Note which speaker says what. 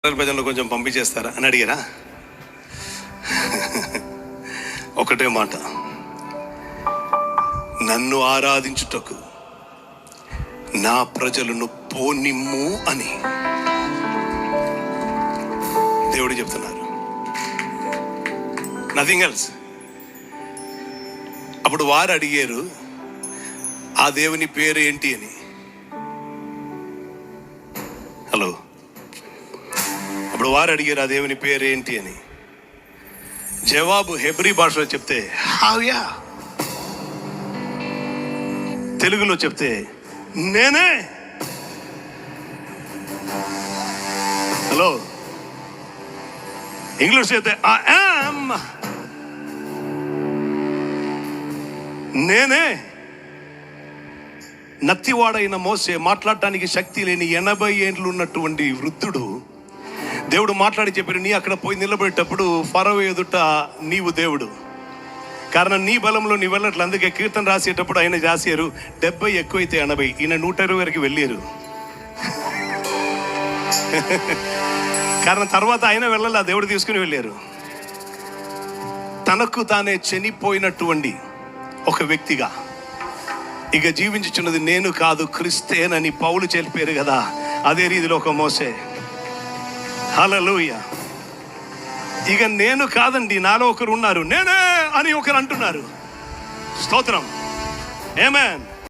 Speaker 1: ప్రజల్లో కొంచెం పంపించేస్తారా అని అడిగారా? ఒకటే మాట, నన్ను ఆరాధించుటకు నా ప్రజలను పోనిమ్ము అని దేవుడు చెప్తున్నారు. Nothing else. అప్పుడు వారు అడిగారు, ఆ దేవుని పేరు ఏంటి అని. హలో, అప్పుడు వారు అడిగారు, ఆ దేవుని పేరు ఏంటి అని. జవాబు హెబ్రీ భాషలో చెప్తే హావ్యా, తెలుగులో చెప్తే నేనే. హలో, ఇంగ్లీష్ చెప్తే ఐ యామ్, నేనే. నత్తివాడైన మోసే, మాట్లాడటానికి శక్తి లేని 80 ఏండ్లు ఉన్నటువంటి వృద్ధుడు, దేవుడు మాట్లాడి చెప్పారు, నీ అక్కడ పోయి నిలబడేటప్పుడు ఫరో ఎదుట నీవు దేవుడు, కారణం నీ బలంలో నీ వెళ్ళట్లు. అందుకే కీర్తన రాసేటప్పుడు ఆయన రాశారు 70 ఎక్కువైతే 80, ఈయన 120 వరకు వెళ్ళారు. కారణం తర్వాత ఆయన వెళ్ళాల, దేవుడు తీసుకుని వెళ్ళారు. తనకు తానే చనిపోయినటువంటి ఒక వ్యక్తిగా ఇక జీవించుచున్నది నేను కాదు క్రీస్తేనని పౌలు చెప్పారు కదా, అదే రీతిలో ఒక మోసే. హల్లెలూయా. ఇక నేను కాదండి, నాలో ఒకరు ఉన్నారు, నేనే అని ఒకరు అంటున్నారు. స్తోత్రం, ఆమేన్.